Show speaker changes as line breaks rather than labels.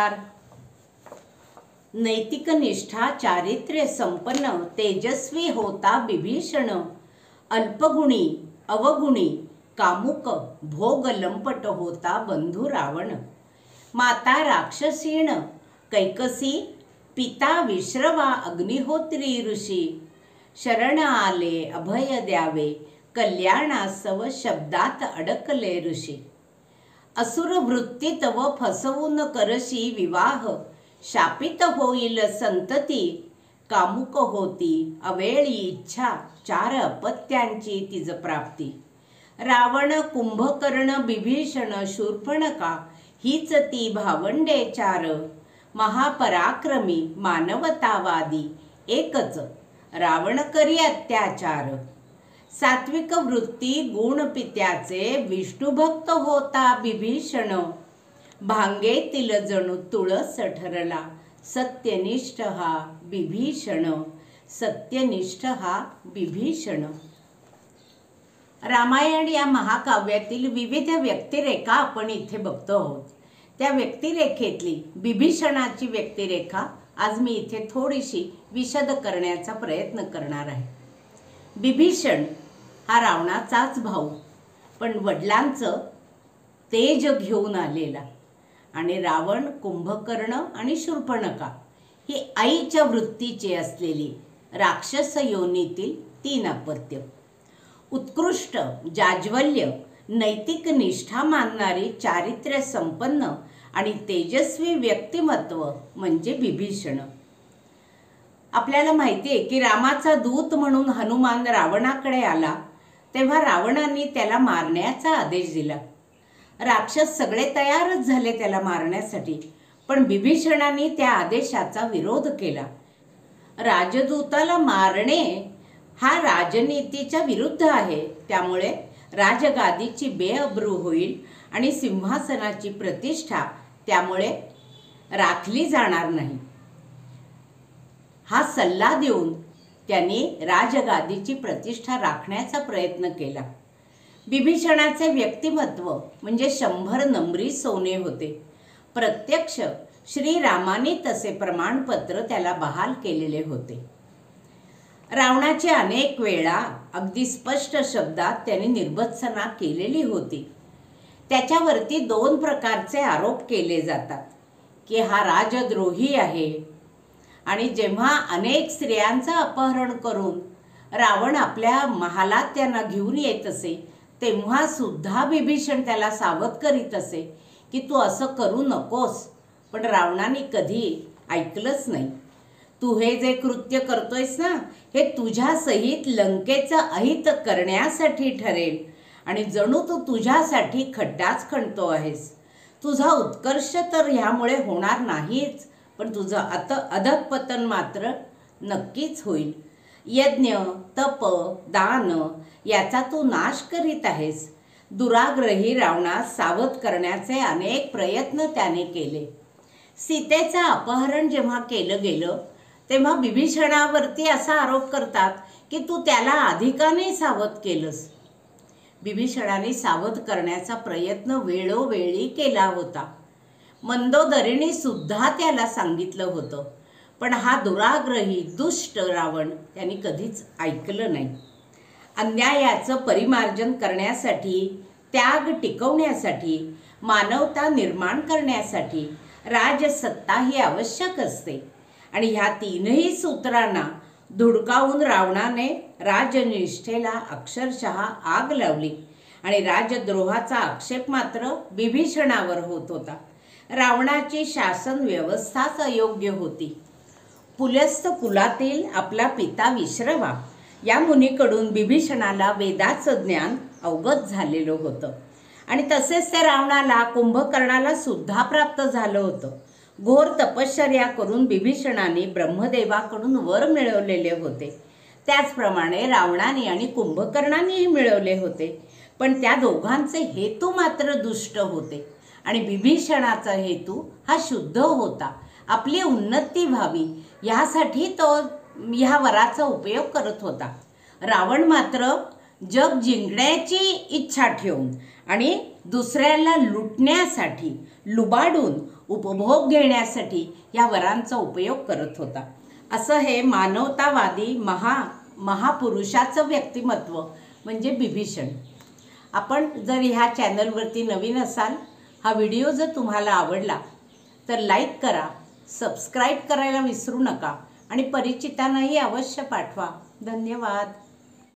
नमस्कार। नैतिक निष्ठा चारित्र्य संपन्न तेजस्वी होता विभीषण। अल्पगुणी अवगुणी कामुक भोग लंपट होता बंधू रावण। माता राक्षसीण कैकसी पिता विश्रवा अग्निहोत्री ऋषी। शरण आले अभय द्यावे कल्याणासव शब्दात अडकले ऋषी। असुर वृत्ती तव फसवून करशी विवाह। शापित होईल संतती कामुक होती अवेळी इच्छा। चार अपत्यांची तिज प्राप्ती। रावण कुंभकर्ण बिभीषण शूर्पणखा हीच ती भावंडे चार। महापराक्रमी मानवतावादी एकच रावण करी अत्याचार। सात्विक वृत्ती गुण पित्याचे विष्णुभक्त होता बिभीषण। भांगेतील जणू तुळस ठरला सत्यनिष्ठ हा बिभीषण। सत्यनिष्ठ हा बिभीषण। रामायण या महाकाव्यातील विविध व्यक्तिरेखा आपण इथे बघतो आहोत। त्या व्यक्तिरेखेतली बिभीषणाची व्यक्तिरेखा आज मी इथे थोडीशी विशद करण्याचा प्रयत्न करणार आहे। बिभीषण हा रावणाचाच भाऊ, पण वडिलांचं तेज घेऊन आलेला। आणि रावण कुंभकर्ण आणि शूर्पणखा ही आईच्या वृत्तीची असलेली राक्षस योनीतील 3 अपत्य। उत्कृष्ट जाज्वल्य नैतिक निष्ठा मानणारी चारित्र्य संपन्न आणि तेजस्वी व्यक्तिमत्व म्हणजे बिभीषण। आपल्याला माहिती आहे की रामाचा दूत म्हणून हनुमान रावणाकडे आला तेव्हा रावणाने त्याला मारण्याचा आदेश दिला। राक्षस सगळे तयारच झाले त्याला मारण्यासाठी, पण बिभीषणाने त्या आदेशाचा विरोध केला। राजदूताला मारणे हा राजनीतीच्या विरुद्ध आहे, त्यामुळे राजगादीची बेअब्रू होईल आणि सिंहासनाची प्रतिष्ठा त्यामुळे राखली जाणार नाही। हा सल्ला देऊन त्यांनी राजगादीची प्रतिष्ठा राखण्याचा प्रयत्न केला। बिभीषणाचे व्यक्तिमत्व म्हणजे 100 नम्री सोने होते। प्रत्यक्ष श्रीरामाने तसे प्रमाणपत्र त्याला बहाल केलेले होते। रावणाची अनेक वेळा अगदी स्पष्ट शब्दात त्याने निर्भत्सना केलेली होती। त्याच्यावरती 2 प्रकारचे आरोप केले जातात की हा राजद्रोही आहे, आणि जेव्हा अनेक स्त्रियांचं अपहरण करून रावण आपल्या महालात त्यांना घेऊन येत असे तेव्हा सुद्धा बिभीषण त्याला सावध करीत असे की तू असं करू नकोस, पण रावणाने कधी ऐकलंच नाही। तू हे जे कृत्य करतोयस ना, हे तुझ्या सहित लंकेचं अहित करण्यासाठी ठरेल आणि जणू तू तुझ्यासाठी खड्डाच खणतो आहेस। तुझा उत्कर्ष तर ह्यामुळे होणार नाहीच, पण तुझं अधःपतन मात्र नक्कीच होईल। यज्ञ तप दान याचा तू नाश करीत आहेस। दुराग्रही रावणास सावध करण्याचे अनेक प्रयत्न त्याने केले। सीतेचं अपहरण जेव्हा केलं गेलं तेव्हा बिभीषणावरती असा आरोप करतात की तू त्याला अधिकाने सावध केलंस। बिभीषणाने सावध करण्याचा प्रयत्न वेळोवेळी केला होता। मंदोदरीने सुद्धा त्याला सांगितलं होतं, पण हा दुराग्रही दुष्ट रावण त्यांनी कधीच ऐकलं नाही। अन्यायाचं परिमार्जन करण्यासाठी, त्याग टिकवण्यासाठी, मानवता निर्माण करण्यासाठी राजसत्ता ही आवश्यक असते, आणि ह्या 3ही सूत्रांना धुडकावून रावणाने राजनिष्ठेला अक्षरशः आग लावली आणि राजद्रोहाचा आक्षेप मात्र बिभीषणावर होत होता। रावणाची शासन व्यवस्थाच अयोग्य होती। पुलस्त कुलातील आपला पिता विश्रवा या मुनीकडून बिभीषणाला वेदाचं ज्ञान अवगत झालेलं होतं, आणि तसेच त्या रावणाला कुंभकर्णाला सुद्धा प्राप्त झालं होतं। घोर तपश्चर्या करून बिभीषणाने ब्रह्मदेवाकडून वर मिळवलेले होते, त्याचप्रमाणे रावणाने आणि कुंभकर्णानेही मिळवले होते, पण त्या दोघांचे हेतू मात्र दुष्ट होते आणि बिभीषणाचा हेतू हा शुद्ध होता। आपली उन्नती व्हावी यासाठी तो ह्या वराचा उपयोग करत होता। रावण मात्र जग जिंकण्याची इच्छा ठेवून आणि दुसऱ्याला लुटण्यासाठी, लुबाडून उपभोग घेण्यासाठी या वरांचा उपयोग करत होता। असं हे मानवतावादी महापुरुषाचं व्यक्तिमत्व म्हणजे बिभीषण। आपण जर ह्या चॅनलवरती नवीन असाल, हा व्हिडिओ जर तुम्हाला आवडला तर लाईक करा, सबस्क्राईब करायला विसरू नका आणि परिचितांनाही अवश्य पाठवा। धन्यवाद।